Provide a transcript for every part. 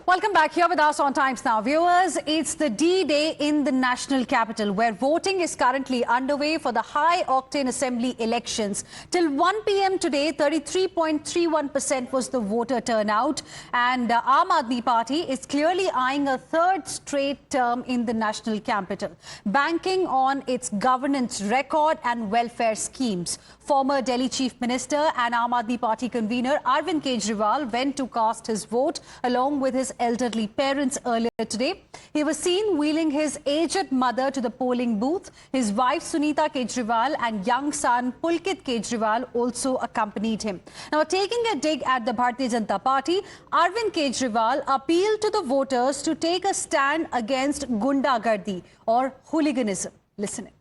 Welcome back here with us on Times Now. Viewers, it's the D-Day in the national capital where voting is currently underway for the high-octane assembly elections. Till 1 p.m. today, 33.31% was the voter turnout, and Aam Aadmi Party is clearly eyeing a third straight term in the national capital, banking on its governance record and welfare schemes. Former Delhi Chief Minister and Aam Aadmi Party convener Arvind Kejriwal went to cast his vote along with his elderly parents earlier today. He was seen wheeling his aged mother to the polling booth. His wife Sunita Kejriwal and young son Pulkit Kejriwal also accompanied him. Now, taking a dig at the Bharatiya Janata Party, Arvind Kejriwal appealed to the voters to take a stand against gundagardi or hooliganism. Listen in.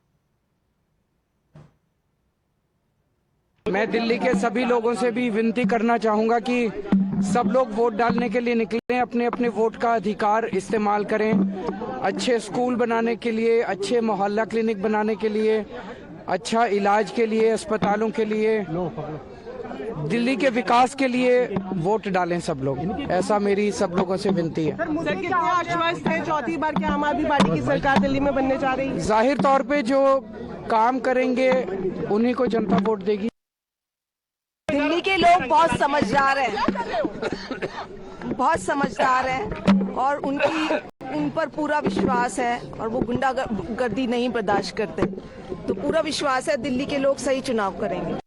मैं दिल्ली के सभी लोगों से भी विनती करना चाहूंगा कि सब लोग वोट डालने के लिए निकलें, अपने अपने वोट का अधिकार इस्तेमाल करें। अच्छे स्कूल बनाने के लिए, अच्छे मोहल्ला क्लिनिक बनाने के लिए, अच्छा इलाज के लिए, अस्पतालों के लिए, दिल्ली के विकास के लिए वोट डालें सब लोग। ऐसा मेरी सब लोगों से विनती है। सर, कितने आश्वस्त हैं चौथी बार क्या आम आदमी पार्टी की सरकार दिल्ली में बनने जा रही है? जाहिर तौर पे जो काम करेंगे उन्हीं को जनता वोट देगी। दिल्ली के लोग बहुत समझदार हैं, बहुत समझदार हैं और उन पर पूरा विश्वास है और वो गुंडागर्दी नहीं बर्दाश्त करते। तो पूरा विश्वास है दिल्ली के लोग सही चुनाव करेंगे।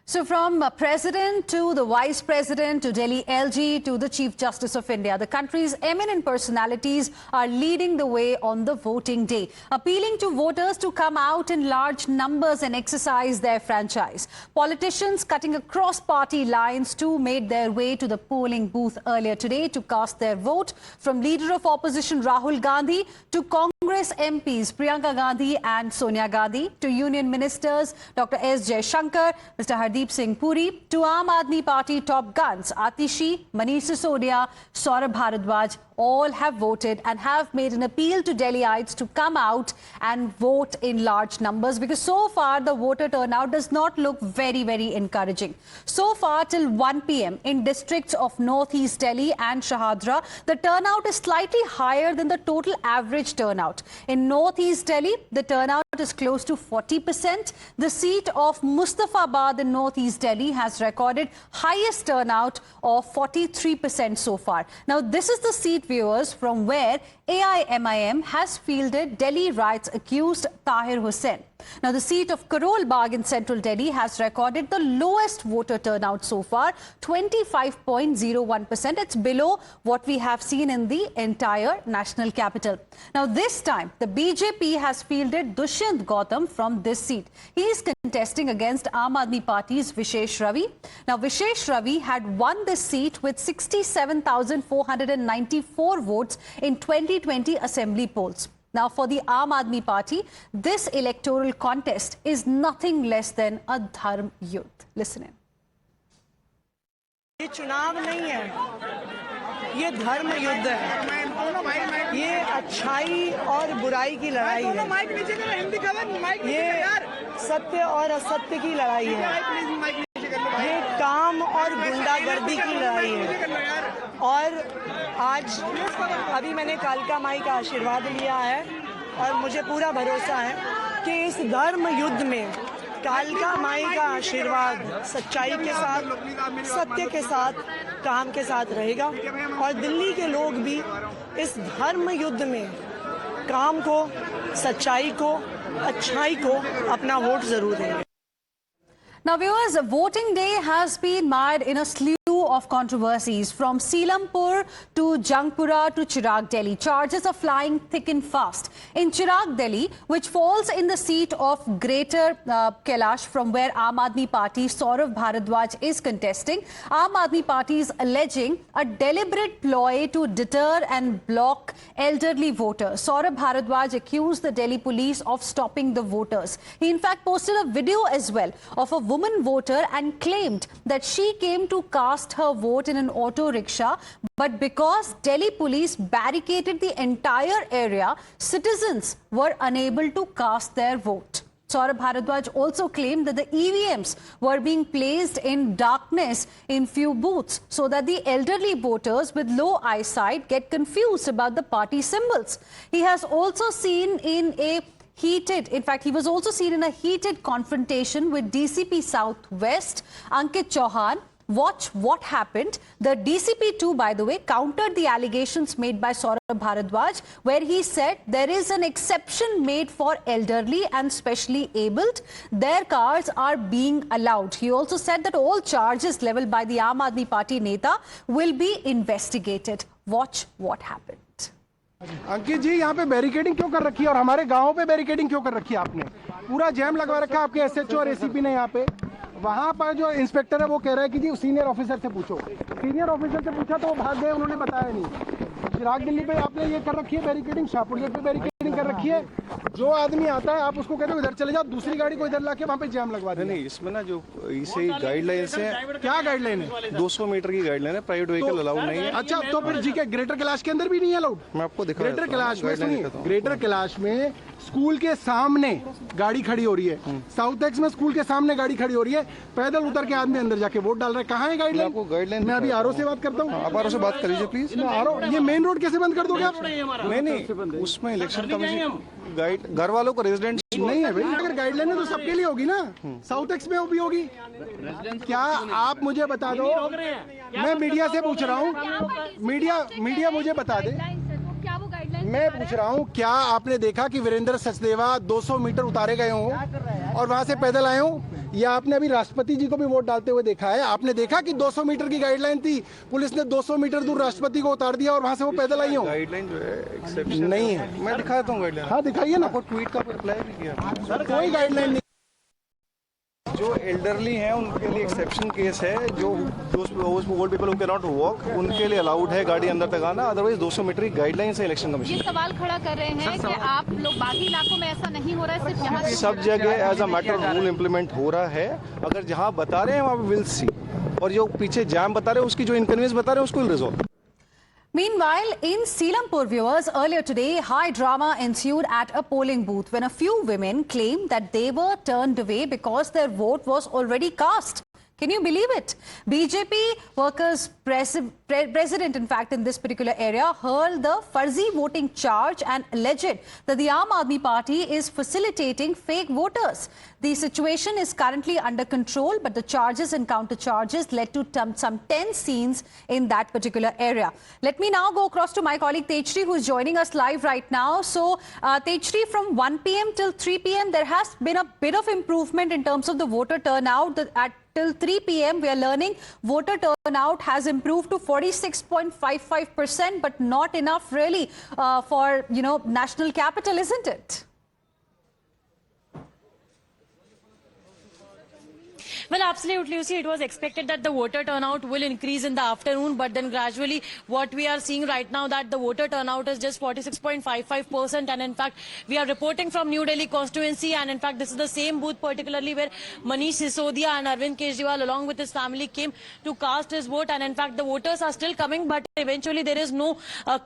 So from President to the Vice President to Delhi LG to the Chief Justice of India, the country's eminent personalities are leading the way on the voting day, appealing to voters to come out in large numbers and exercise their franchise. Politicians cutting across party lines too made their way to the polling booth earlier today to cast their vote, from Leader of Opposition Rahul Gandhi to Congress MPs Priyanka Gandhi and Sonia Gandhi, to Union Ministers Dr. S. Jaishankar, Mr. Hardeep Singh Puri, to Aam Aadmi Party top guns Atishi, Manish Sisodia, Saurabh Bharadwaj. All have voted and have made an appeal to Delhiites to come out and vote in large numbers, because so far the voter turnout does not look very encouraging. So far till 1 p.m. in districts of Northeast Delhi and Shahadra, the turnout is slightly higher than the total average turnout. In Northeast Delhi, the turnout is close to 40%. The seat of Mustafabad in Northeast Delhi has recorded highest turnout of 43% so far. Now, this is the seat, viewers, from where AIMIM has fielded Delhi riots accused Tahir Hussain. Now, the seat of Karol Bagh in central Delhi has recorded the lowest voter turnout so far, 25.01%. It's below what we have seen in the entire national capital. Now, this time, the BJP has fielded Dushyant Gautam from this seat. He is contesting against Aam Aadmi Party's Vishesh Ravi. Now, Vishesh Ravi had won this seat with 67,494 votes in 2020 assembly polls. Now, for the Aam Aadmi Party, this electoral contest is nothing less than a dharm yudh. Listen in. ये चुनाव नहीं है, ये धर्म युद्ध है। ये अच्छाई और बुराई की लड़ाई है। ये सत्य और असत्य की लड़ाई है। ये काम और गुंडागर्दी की लड़ाई है। और आज अभी मैंने कालका माई का आशीर्वाद लिया है और मुझे पूरा भरोसा है कि इस धर्म युद्ध में कालका माई का आशीर्वाद सच्चाई के साथ, सत्य के साथ, काम के साथ रहेगा और दिल्ली के लोग भी इस धर्म युद्ध में काम को, सच्चाई को, अच्छाई को अपना वोट जरूर देंगे। Now, viewers, voting day has been mired in a slew of controversies, from Seelampur to Jangpura to Chirag Delhi. Charges are flying thick and fast. In Chirag Delhi, which falls in the seat of Greater Kailash, from where Aam Aadmi Party Saurabh Bharadwaj is contesting, Aam Aadmi Party is alleging a deliberate ploy to deter and block elderly voters. Saurabh Bharadwaj accused the Delhi police of stopping the voters. He in fact posted a video as well of a woman voter and claimed that she came to cast her vote in an auto rickshaw, but because Delhi police barricaded the entire area, citizens were unable to cast their vote. Saurabh Bharadwaj also claimed that the EVMs were being placed in darkness in few booths so that the elderly voters with low eyesight get confused about the party symbols. He has also seen in a he was also seen in a heated confrontation with DCP Southwest, Ankit Chauhan. Watch what happened. The DCP too, by the way, countered the allegations made by Saurabh Bharadwaj, where he said there is an exception made for elderly and specially abled. Their cars are being allowed. He also said that all charges leveled by the Aam Aadmi Party Neta will be investigated. Watch what happened. अंकित जी, यहाँ पे barricading क्यों कर रखी है और हमारे गांव पे बैरिकेडिंग क्यों कर रखी है आपने? पूरा जैम लगवा रखा है आपके एसएचओ और एसीपी ने यहाँ पे। वहाँ पर जो इंस्पेक्टर है वो कह रहा है कि जी सीनियर ऑफिसर से पूछो। सीनियर ऑफिसर से पूछा तो वो भाग गए, उन्होंने बताया नहीं। चिराग दिल्ली पे आपने ये कर रखी है बैरिकेडिंग, शाहपुर गेट पे बैरिकेडिंग कर रखी है। जो आदमी आता है आप उसको कहते हो इधर चले जाओ, दूसरी गाड़ी को इधर लाके वहाँ पे जाम लगवा दें। नहीं, इसमें ना जो इसे गाइडलाइंस है। क्या गाइडलाइन है? 200 मीटर की गाइडलाइन है, प्राइवेट व्हीकल अलाउड नहीं है। अच्छा, तो फिर जी के ग्रेटर कैलाश के अंदर भी नहीं है अलाउड? मैं आपको दिखा ग्रेटर कैलाश में सुनिए, ग्रेटर कैलाश में स्कूल के सामने गाड़ी खड़ी हो रही है, साउथ एक्स में स्कूल के सामने गाड़ी खड़ी हो रही है, पैदल उतर के आदमी अंदर जाके वोट डाल रहे हैं। कहाँ है गाइडलाइन? आपको गाइडलाइन मैं अभी आरओ से बात करता हूँ। आप आरओ से बात कर लीजिए प्लीज। मैं आरओ, ये मेन रोड कैसे बंद कर दोगे आप? नहीं, उसमें इलेक्शन कमीशन गाइड घर वालों को रेजिडेंट नहीं है भाई। अगर गाइडलाइन है तो सबके लिए होगी ना, साउथ एक्स में भी होगी। क्या आप मुझे बता दो, मैं मीडिया से पूछ रहा हूँ, मीडिया मुझे बता दे। मैं पूछ रहा हूँ, क्या आपने देखा कि वीरेंद्र सचदेवा 200 मीटर उतारे गए हों और वहां से पैदल आए हों? या आपने अभी राष्ट्रपति जी को भी वोट डालते हुए देखा है? आपने देखा कि 200 मीटर की गाइडलाइन थी, पुलिस ने 200 मीटर दूर राष्ट्रपति को उतार दिया और वहां से वो पैदल आई हो? गाइडलाइन जो है एक्सेप्शन नहीं है। मैं दिखाता हूँ गाइडलाइन। हाँ दिखाइए ना। आपको ट्वीट का रिप्लाई भी किया। सर कोई गाइडलाइन नहीं। जो एल्डरली हैं उनके लिए एक्सेप्शन केस है, जो old people who can not walk उनके लिए अलाउड है गाड़ी अंदर तक आना, अदरवाइज 200 मीटर की गाइडलाइन है इलेक्शन कमीशन। ये सवाल खड़ा कर रहे हैं कि आप लोग बाकी इलाकों में ऐसा नहीं हो रहा है, सिर्फ यहाँ सब जगह as a matter of rule implement हो रहा है। अगर जहाँ बता रहे हैं वहाँ पे विल सी, और जो पीछे जाम बता रहे हैं उसकी जो इनकन्वीनियंस बता रहे हैं उसको will resolve. Meanwhile, in Selampur, viewers, earlier today, high drama ensued at a polling booth when a few women claimed that they were turned away because their vote was already cast. Can you believe it? BJP workers president, in fact, in this particular area, hurled the farzi voting charge and alleged that the Aam Aadmi Party is facilitating fake voters. The situation is currently under control, but the charges and counter charges led to some tense scenes in that particular area. Let me now go across to my colleague Tejshri, who is joining us live right now. So, Tejshri, from 1 p.m. till 3 p.m., there has been a bit of improvement in terms of the voter turnout. Till 3 p.m. we are learning voter turnout has improved to 46.55%, but not enough really for, national capital, isn't it? Well, absolutely. You see, it was expected that the voter turnout will increase in the afternoon, but then gradually what we are seeing right now that the voter turnout is just 46.55%. And in fact, we are reporting from New Delhi constituency. And in fact, this is the same booth particularly where Manish Sisodia and Arvind Kejriwal along with his family came to cast his vote. And in fact, the voters are still coming, but eventually there is no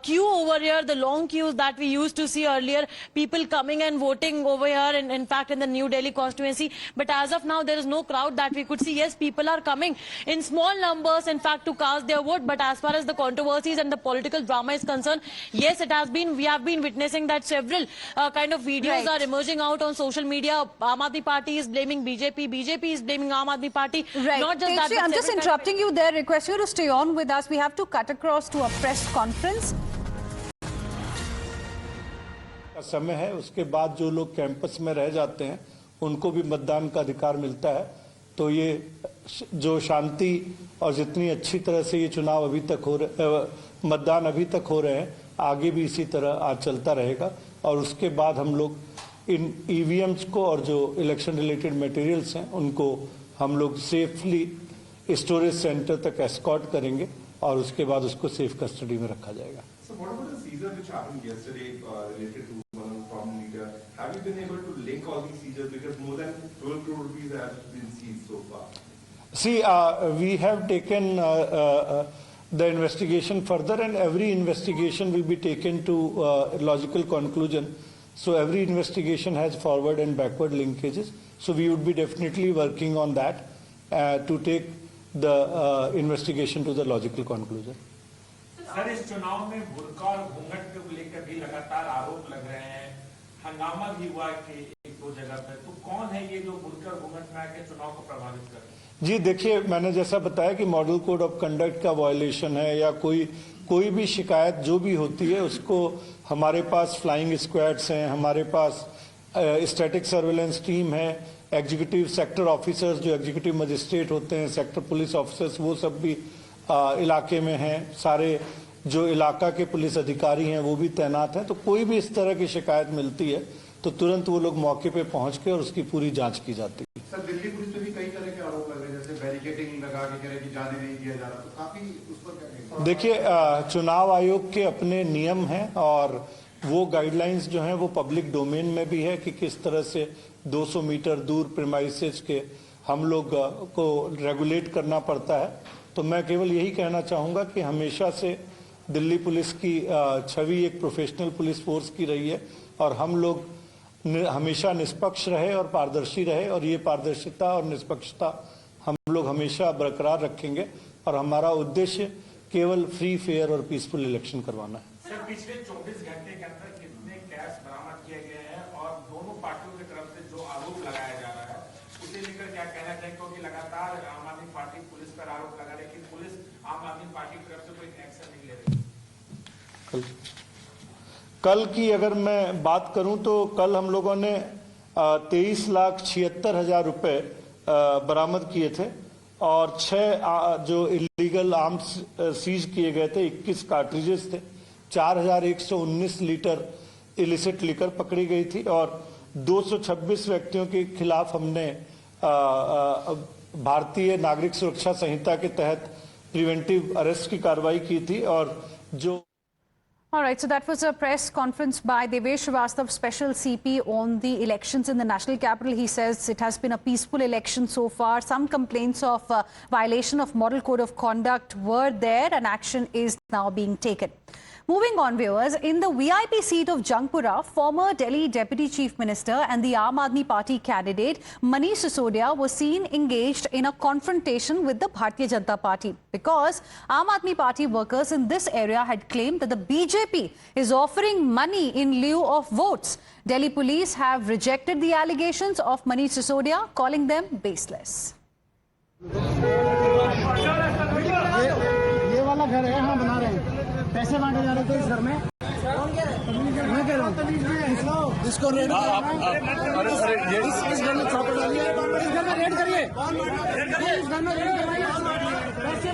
queue over here. The long queues that we used to see earlier, people coming and voting over here, and in fact in the New Delhi constituency. But as of now, there is no crowd that we could see. Yes, people are coming in small numbers, in fact, to cast their vote. But as far as the controversies and the political drama is concerned, yes, it has been. We have been witnessing that several kind of videos are emerging out on social media. Aam Aadmi Party is blaming BJP. BJP is blaming Aam Aadmi Party. Right. Not just that. I'm just interrupting you there. Request you to stay on with us. We have to cut across to a press conference. समय है, उसके बाद जो लोग campus में रह जाते हैं उनको भी मतदान का अधिकार मिलता है। तो ये जो शांति और जितनी अच्छी तरह से ये चुनाव अभी तक मतदान अभी तक हो रहे हैं, आगे भी इसी तरह आज चलता रहेगा। और उसके बाद हम लोग इन ईवीएम्स को और जो इलेक्शन रिलेटेड मटेरियल्स हैं उनको हम लोग सेफली स्टोरेज सेंटर तक एस्कॉर्ट करेंगे और उसके बाद उसको सेफ कस्टडी में रखा जाएगा। So what about the seizure which happened yesterday related to one from media? Have you been able to link all these seizures because more than 12 crore rupees have been seized so far? See, we have taken the investigation further, and every investigation will be taken to a logical conclusion So every investigation has forward and backward linkages. So we would be definitely working on that to take the investigation to the logical conclusion. Sir, इस चुनाव में बुर्का और घूंघट को लेकर भी लगातार आरोप लग रहे हैं, हंगामा भी हुआ कि एक दो जगह पे, तो कौन है ये जो बुर्का और घूंघट में आके चुनाव को प्रभावित कर रहे हैं? जी देखिए, मैंने जैसा बताया कि मॉडल कोड ऑफ कंडक्ट का वायलेशन है या कोई भी शिकायत जो भी होती है उसको हमारे पास फ्लाइंग स्क्वाड्स हैं, हमारे पास स्टैटिक सर्वेलेंस टीम है, एग्जीक्यूटिव सेक्टर ऑफिसर्स जो एग्जीक्यूटिव मजिस्ट्रेट होते हैं, सेक्टर पुलिस ऑफिसर्स, वो सब भी इलाके में हैं, सारे जो इलाका के पुलिस अधिकारी हैं वो भी तैनात हैं। तो कोई भी इस तरह की शिकायत मिलती है तो तुरंत वो लोग मौके पे पहुंच के और उसकी पूरी जांच की जाती है। सर, दिल्ली पुलिस पे भी कई तरह के आरोप लग रहे हैं, जैसे बैरिकेडिंग लगा के कह रहे हैं कि जाने नहीं दिया जा रहा, तो काफी उस पर क्या कहेंगे? देखिए, चुनाव आयोग के अपने नियम हैं और वो गाइडलाइंस जो हैं वो पब्लिक डोमेन में भी है कि किस तरह से 200 मीटर दूर प्रीमाइसेस के हम लोग को रेगुलेट करना पड़ता है। तो मैं केवल यही कहना चाहूंगा कि हमेशा से दिल्ली पुलिस की छवि एक प्रोफेशनल पुलिस फोर्स की रही है और हम लोग हमेशा निष्पक्ष रहे और पारदर्शी रहे, और ये पारदर्शिता और निष्पक्षता हम लोग हमेशा बरकरार रखेंगे और हमारा उद्देश्य केवल फ्री, फेयर और पीसफुल इलेक्शन करवाना है। सर, पिछले 24 घंटे के अंदर कितने कैश बरामद किए गए हैं और दोनों पार्टियों की तरफ से जो आरोप लगाया जा रहा है उसे लेकर क्या कहना चाहिए? क्योंकि लगातार आम आदमी पार्टी पुलिस पर आरोप लगा रही है कि पुलिस आम आदमी पार्टी की तरफ से कोई एक्शन नहीं ले रही। कल की अगर मैं बात करूं तो कल हम लोगों ने 23,76,000 रुपए बरामद किए थे और 6 जो इलीगल आर्म्स सीज किए गए थे, 21 कार्ट्रिजेस थे, 4,119 लीटर इलिसिट लिकर पकड़ी गई थी और 226 व्यक्तियों के खिलाफ हमने भारतीय नागरिक सुरक्षा संहिता के तहत प्रिवेंटिव अरेस्ट की कार्रवाई की थी। और जो All right, so that was a press conference by Devesh Srivastava, Special CP on the elections in the national capital. He says it has been a peaceful election so far. Some complaints of violation of model code of conduct were there and action is now being taken. Moving on, viewers, in the VIP seat of Jangpura, former Delhi Deputy Chief Minister and the Aam Aadmi Party candidate Manish Sisodia was seen engaged in a confrontation with the Bharatiya Janata Party because Aam Aadmi Party workers in this area had claimed that the BJP is offering money in lieu of votes. Delhi police have rejected the allegations of Manish Sisodia, calling them baseless. ये वाला घर है, हाँ बना रहे हैं, पैसे बांटे जा रहे थे इस घर में। मैं कह रहा हूँ इसको रेड इस घर में चौपट डालिए, इस घर में रेड करिए, इस घर में रेड करवाइए, पैसे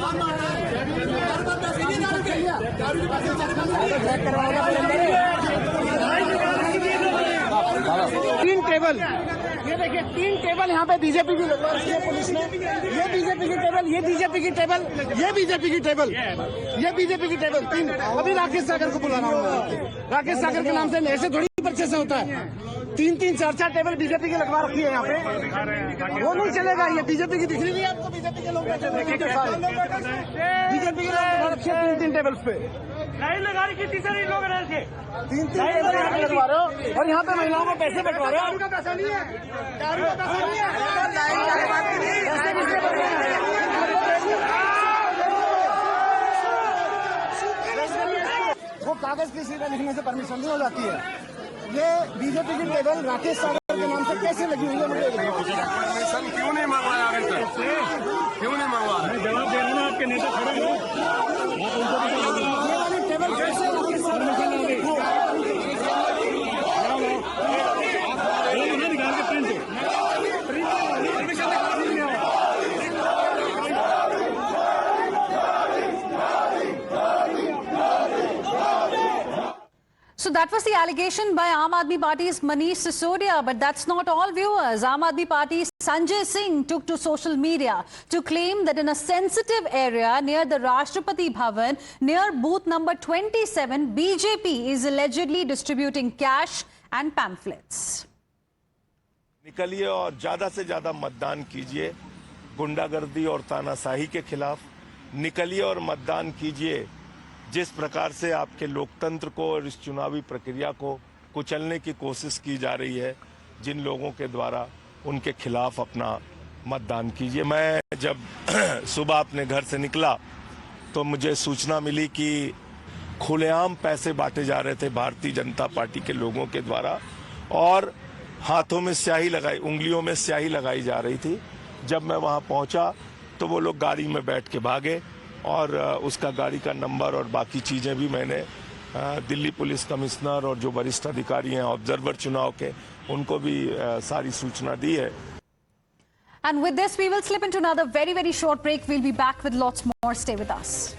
तीन टेबल, ये देखिए 3 टेबल यहाँ पे बीजेपी की लगवा रखी है पुलिस ने। ये बीजेपी की टेबल, ये बीजेपी की टेबल, ये बीजेपी की टेबल, ये बीजेपी की टेबल 3। अभी राकेश सागर को बुला रहा हूँ, राकेश सागर के नाम से ऐसे थोड़ी परचेस होता है। 3-3, 4-4 टेबल बीजेपी की लगवा रखी है यहाँ पे, वो नहीं चलेगा। ये बीजेपी की दिख रही है आपको, बीजेपी के लोग बीजेपी के लोग रखे 3-3 टेबल्स पे लाइन लगा रही है, 3-3 लोग रहे थे, 3-3 टेबल यहाँ पे लगवा रहे हो और यहाँ पे महिलाओं को पैसे बंटवा रहे हो। दारू का पैसा नहीं है, दारू का पैसा नहीं है, वो कागज किसी का लिखने से परमिशन नहीं हो जाती है। ये बीजेपी की टेबल राकेश सागर के नाम से कैसे लगी हुई है? मुझे परमिशन क्यों नहीं मंगवाया? आगे क्यों नहीं मंगवाया? जवाब दे रहे हैं, आपके नेता खड़े हैं, ये वाली टेबल कैसे So that was the allegation by Aam Aadmi Party's Manish Sisodia, but that's not all, viewers. Aam Aadmi Party's Sanjay Singh took to social media to claim that in a sensitive area near the Rashtrapati Bhavan, near booth number 27, BJP is allegedly distributing cash and pamphlets. निकलिए और ज्यादा से ज्यादा मतदान कीजिए गुंडागर्दी और तानाशाही के खिलाफ। निकलिए और मतदान कीजिए जिस प्रकार से आपके लोकतंत्र को और इस चुनावी प्रक्रिया को कुचलने की कोशिश की जा रही है जिन लोगों के द्वारा, उनके खिलाफ अपना मतदान कीजिए। मैं जब सुबह अपने घर से निकला तो मुझे सूचना मिली कि खुलेआम पैसे बांटे जा रहे थे भारतीय जनता पार्टी के लोगों के द्वारा और हाथों में स्याही लगाई, उंगलियों में स्याही लगाई जा रही थी। जब मैं वहां पहुंचा तो वो लोग गाड़ी में बैठ के भागे और उसका गाड़ी का नंबर और बाकी चीजें भी मैंने दिल्ली पुलिस कमिश्नर और जो वरिष्ठ अधिकारी हैं ऑब्जर्वर चुनाव के, उनको भी सारी सूचना दी है। And with this, we will slip into another very short break. We'll be back with lots more. Stay with us.